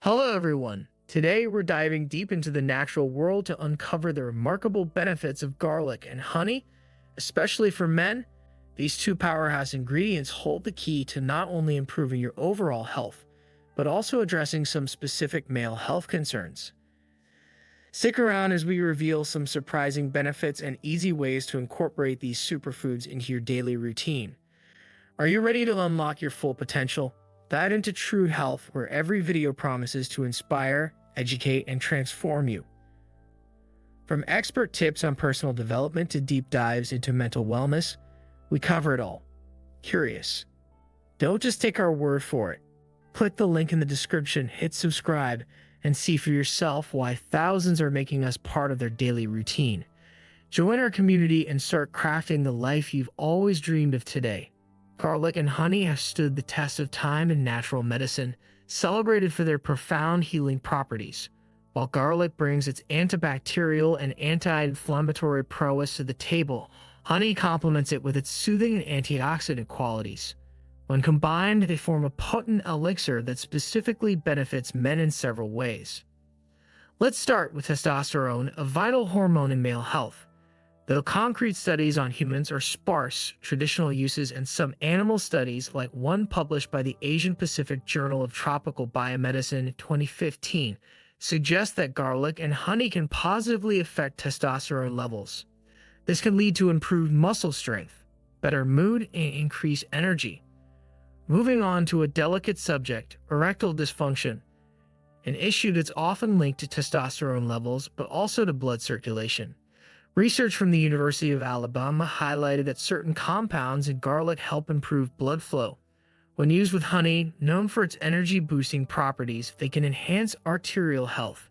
Hello, everyone. Today, we're diving deep into the natural world to uncover the remarkable benefits of garlic and honey, especially for men. These two powerhouse ingredients hold the key to not only improving your overall health, but also addressing some specific male health concerns. Stick around as we reveal some surprising benefits and easy ways to incorporate these superfoods into your daily routine. Are you ready to unlock your full potential? Dive into true health, where every video promises to inspire, educate, and transform you. From expert tips on personal development to deep dives into mental wellness, we cover it all. Curious? Don't just take our word for it. Click the link in the description, hit subscribe, and see for yourself why thousands are making us part of their daily routine. Join our community and start crafting the life you've always dreamed of today. Garlic and honey have stood the test of time in natural medicine, celebrated for their profound healing properties. While garlic brings its antibacterial and anti-inflammatory prowess to the table, honey complements it with its soothing and antioxidant qualities. When combined, they form a potent elixir that specifically benefits men in several ways. Let's start with testosterone, a vital hormone in male health. Though concrete studies on humans are sparse, traditional uses and some animal studies, like one published by the Asian Pacific Journal of Tropical Biomedicine in 2015, suggest that garlic and honey can positively affect testosterone levels. This can lead to improved muscle strength, better mood, and increased energy. Moving on to a delicate subject, erectile dysfunction, an issue that's often linked to testosterone levels but also to blood circulation. Research from the University of Alabama highlighted that certain compounds in garlic help improve blood flow. When used with honey, known for its energy-boosting properties, they can enhance arterial health,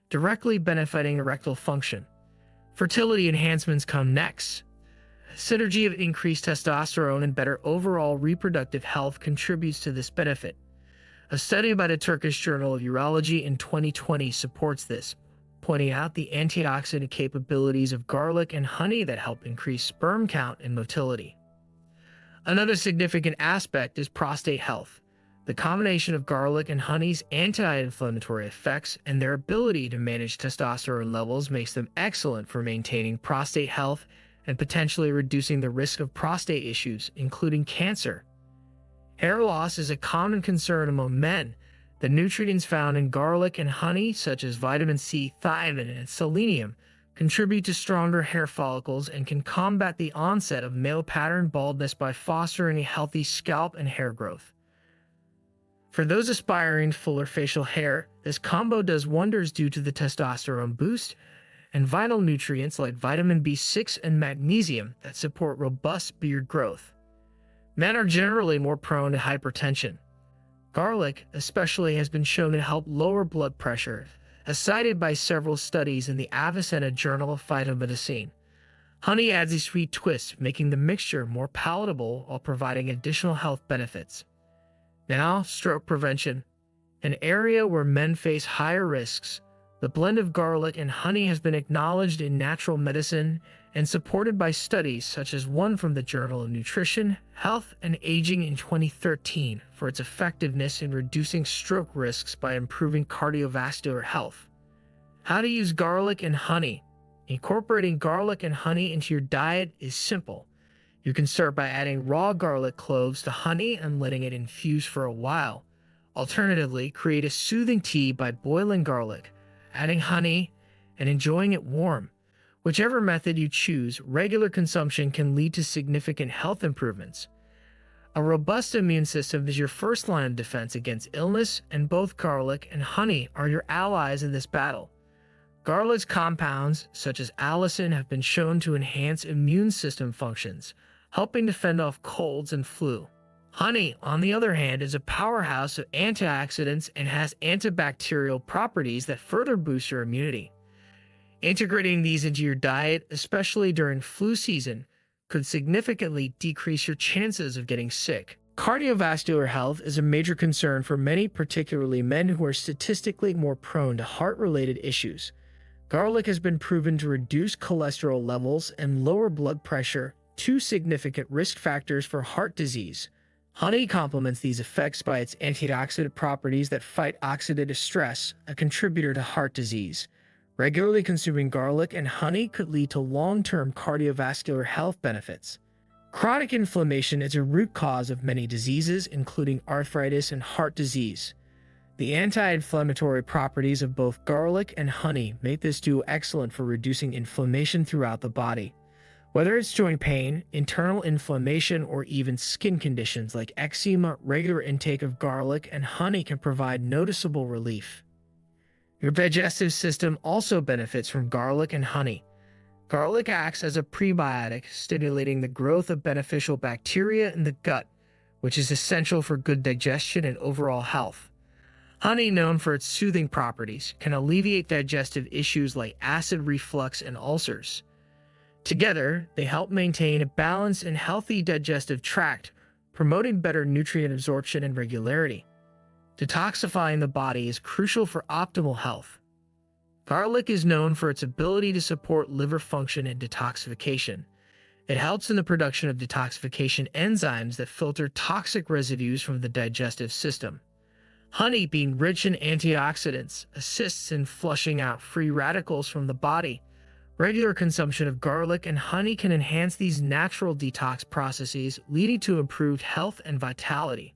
directly benefiting erectile function. Fertility enhancements come next. Synergy of increased testosterone and better overall reproductive health contributes to this benefit. A study by the Turkish Journal of Urology in 2020 supports this, pointing out the antioxidant capabilities of garlic and honey that help increase sperm count and motility. Another significant aspect is prostate health. The combination of garlic and honey's anti-inflammatory effects and their ability to manage testosterone levels makes them excellent for maintaining prostate health and potentially reducing the risk of prostate issues, including cancer. Hair loss is a common concern among men. The nutrients found in garlic and honey, such as vitamin C, thiamine, and selenium, contribute to stronger hair follicles and can combat the onset of male pattern baldness by fostering a healthy scalp and hair growth. For those aspiring to fuller facial hair, this combo does wonders due to the testosterone boost and vital nutrients like vitamin B6 and magnesium that support robust beard growth. Men are generally more prone to hypertension. Garlic, especially, has been shown to help lower blood pressure, as cited by several studies in the Avicenna Journal of Phytomedicine. Honey adds a sweet twist, making the mixture more palatable while providing additional health benefits. Now, stroke prevention, an area where men face higher risks. The blend of garlic and honey has been acknowledged in natural medicine and supported by studies such as one from the Journal of Nutrition, Health, and Aging in 2013 for its effectiveness in reducing stroke risks by improving cardiovascular health. How to use garlic and honey. Incorporating garlic and honey into your diet is simple. You can start by adding raw garlic cloves to honey and letting it infuse for a while. Alternatively, create a soothing tea by boiling garlic, adding honey, and enjoying it warm. Whichever method you choose, regular consumption can lead to significant health improvements. A robust immune system is your first line of defense against illness, and both garlic and honey are your allies in this battle. Garlic's compounds, such as allicin, have been shown to enhance immune system functions, helping to fend off colds and flu. Honey, on the other hand, is a powerhouse of antioxidants and has antibacterial properties that further boost your immunity. Integrating these into your diet, especially during flu season, could significantly decrease your chances of getting sick. Cardiovascular health is a major concern for many, particularly men who are statistically more prone to heart-related issues. Garlic has been proven to reduce cholesterol levels and lower blood pressure, two significant risk factors for heart disease. Honey complements these effects by its antioxidant properties that fight oxidative stress, a contributor to heart disease. Regularly consuming garlic and honey could lead to long-term cardiovascular health benefits. Chronic inflammation is a root cause of many diseases, including arthritis and heart disease. The anti-inflammatory properties of both garlic and honey make this duo excellent for reducing inflammation throughout the body. Whether it's joint pain, internal inflammation, or even skin conditions like eczema, regular intake of garlic and honey can provide noticeable relief. Your digestive system also benefits from garlic and honey. Garlic acts as a prebiotic, stimulating the growth of beneficial bacteria in the gut, which is essential for good digestion and overall health. Honey, known for its soothing properties, can alleviate digestive issues like acid reflux and ulcers. Together, they help maintain a balanced and healthy digestive tract, promoting better nutrient absorption and regularity. Detoxifying the body is crucial for optimal health. Garlic is known for its ability to support liver function and detoxification. It helps in the production of detoxification enzymes that filter toxic residues from the digestive system. Honey, being rich in antioxidants, assists in flushing out free radicals from the body. Regular consumption of garlic and honey can enhance these natural detox processes, leading to improved health and vitality.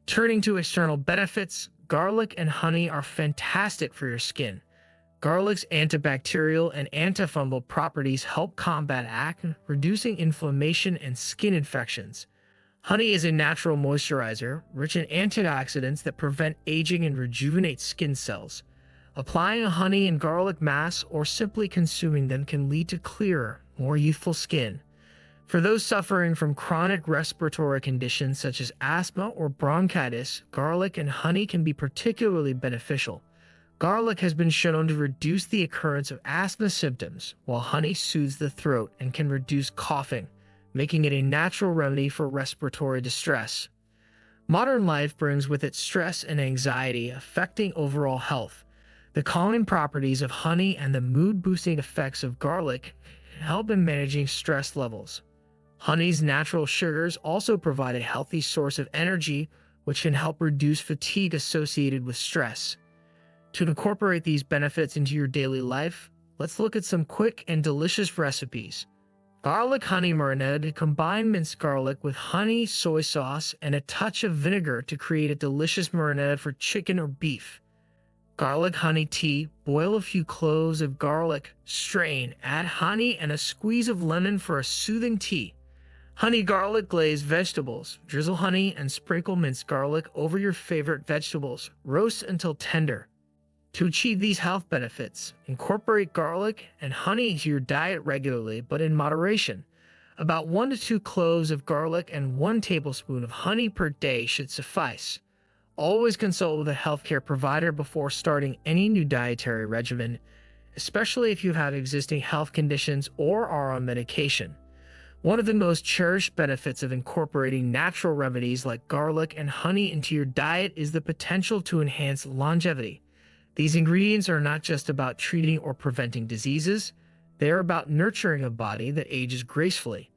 Turning to external benefits, garlic and honey are fantastic for your skin. Garlic's antibacterial and antifungal properties help combat acne, reducing inflammation and skin infections. Honey is a natural moisturizer, rich in antioxidants that prevent aging and rejuvenate skin cells. Applying a honey and garlic mask or simply consuming them can lead to clearer, more youthful skin. For those suffering from chronic respiratory conditions such as asthma or bronchitis, garlic and honey can be particularly beneficial. Garlic has been shown to reduce the occurrence of asthma symptoms, while honey soothes the throat and can reduce coughing, making it a natural remedy for respiratory distress. Modern life brings with it stress and anxiety, affecting overall health. The calming properties of honey and the mood-boosting effects of garlic help in managing stress levels. Honey's natural sugars also provide a healthy source of energy, which can help reduce fatigue associated with stress. To incorporate these benefits into your daily life, let's look at some quick and delicious recipes. Garlic honey marinade: combine minced garlic with honey, soy sauce, and a touch of vinegar to create a delicious marinade for chicken or beef. Garlic honey tea: boil a few cloves of garlic, strain, add honey and a squeeze of lemon for a soothing tea. Honey garlic glazed vegetables: drizzle honey and sprinkle minced garlic over your favorite vegetables. Roast until tender. To achieve these health benefits, incorporate garlic and honey into your diet regularly, but in moderation. About 1 to 2 cloves of garlic and 1 tablespoon of honey per day should suffice. Always consult with a healthcare provider before starting any new dietary regimen, especially if you have existing health conditions or are on medication. One of the most cherished benefits of incorporating natural remedies like garlic and honey into your diet is the potential to enhance longevity. These ingredients are not just about treating or preventing diseases, they are about nurturing a body that ages gracefully.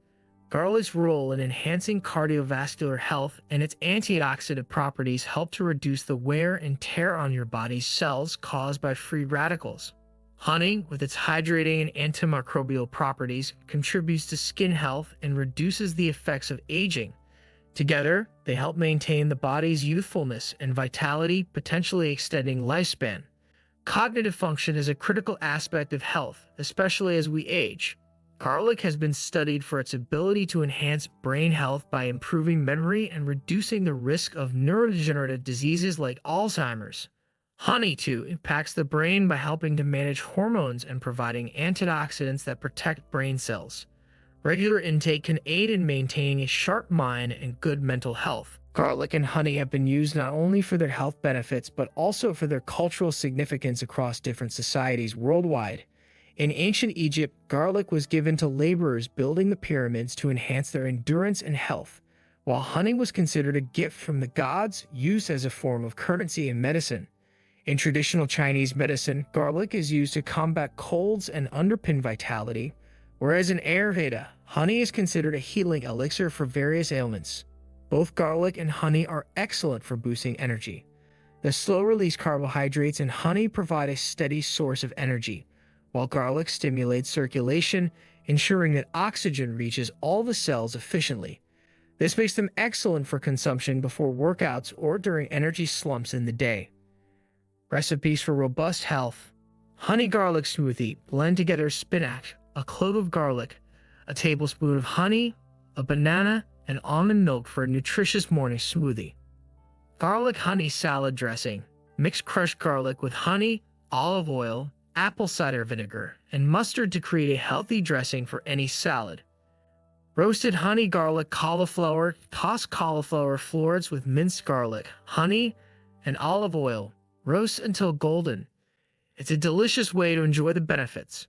Garlic's role in enhancing cardiovascular health and its antioxidant properties help to reduce the wear and tear on your body's cells caused by free radicals. Honey, with its hydrating and antimicrobial properties, contributes to skin health and reduces the effects of aging. Together, they help maintain the body's youthfulness and vitality, potentially extending lifespan. Cognitive function is a critical aspect of health, especially as we age. Garlic has been studied for its ability to enhance brain health by improving memory and reducing the risk of neurodegenerative diseases like Alzheimer's. Honey, too, impacts the brain by helping to manage hormones and providing antioxidants that protect brain cells. Regular intake can aid in maintaining a sharp mind and good mental health. Garlic and honey have been used not only for their health benefits, but also for their cultural significance across different societies worldwide. In ancient Egypt, garlic was given to laborers building the pyramids to enhance their endurance and health, while honey was considered a gift from the gods, used as a form of currency and medicine. In traditional Chinese medicine, garlic is used to combat colds and underpin vitality, whereas in Ayurveda, honey is considered a healing elixir for various ailments. Both garlic and honey are excellent for boosting energy. The slow-release carbohydrates in honey provide a steady source of energy, while garlic stimulates circulation, ensuring that oxygen reaches all the cells efficiently. This makes them excellent for consumption before workouts or during energy slumps in the day. Recipes for robust health. Honey garlic smoothie. Blend together spinach, a clove of garlic, a tablespoon of honey, a banana, and almond milk for a nutritious morning smoothie. Garlic honey salad dressing. Mix crushed garlic with honey, olive oil, apple cider vinegar, and mustard to create a healthy dressing for any salad. Roasted honey garlic cauliflower. Toss cauliflower florets with minced garlic, honey, and olive oil. Roast until golden. It's a delicious way to enjoy the benefits.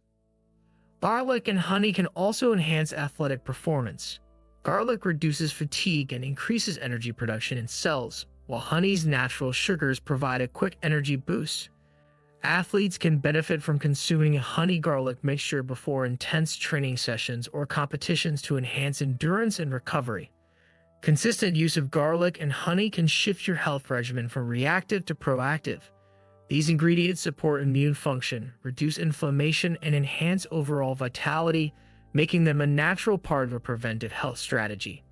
Garlic and honey can also enhance athletic performance. Garlic reduces fatigue and increases energy production in cells, while honey's natural sugars provide a quick energy boost. Athletes can benefit from consuming a honey-garlic mixture before intense training sessions or competitions to enhance endurance and recovery. Consistent use of garlic and honey can shift your health regimen from reactive to proactive. These ingredients support immune function, reduce inflammation, and enhance overall vitality, making them a natural part of a preventive health strategy.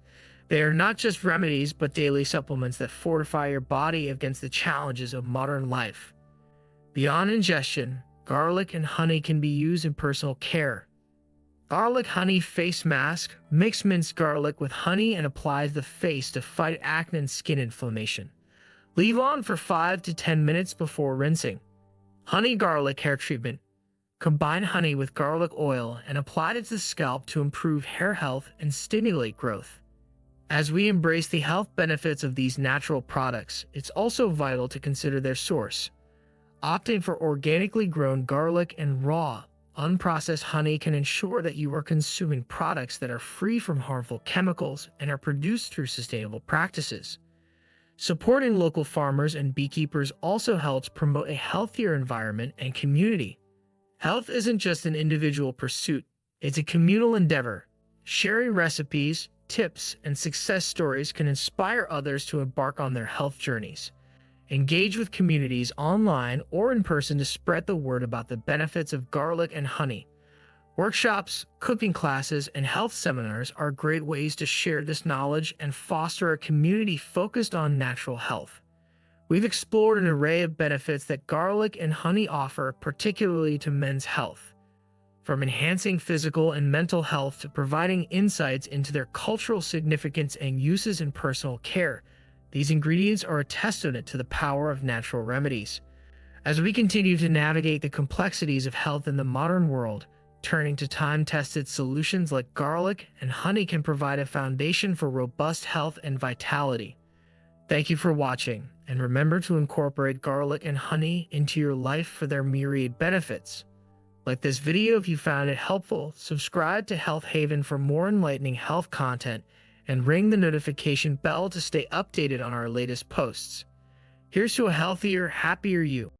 They are not just remedies, but daily supplements that fortify your body against the challenges of modern life. Beyond ingestion, garlic and honey can be used in personal care. Garlic honey face mask. Mix minced garlic with honey and apply to the face to fight acne and skin inflammation. Leave on for 5 to 10 minutes before rinsing. Honey garlic hair treatment. Combine honey with garlic oil and apply it to the scalp to improve hair health and stimulate growth. As we embrace the health benefits of these natural products, it's also vital to consider their source. Opting for organically grown garlic and raw, unprocessed honey can ensure that you are consuming products that are free from harmful chemicals and are produced through sustainable practices. Supporting local farmers and beekeepers also helps promote a healthier environment and community. Health isn't just an individual pursuit, it's a communal endeavor. Sharing recipes, tips, and success stories can inspire others to embark on their health journeys. Engage with communities online or in person to spread the word about the benefits of garlic and honey. Workshops, cooking classes, and health seminars are great ways to share this knowledge and foster a community focused on natural health. We've explored an array of benefits that garlic and honey offer, particularly to men's health. From enhancing physical and mental health to providing insights into their cultural significance and uses in personal care, these ingredients are a testament to the power of natural remedies. As we continue to navigate the complexities of health in the modern world, turning to time-tested solutions like garlic and honey can provide a foundation for robust health and vitality. Thank you for watching, and remember to incorporate garlic and honey into your life for their myriad benefits. Like this video if you found it helpful, subscribe to Health Haven for more enlightening health content, and ring the notification bell to stay updated on our latest posts. Here's to a healthier, happier you.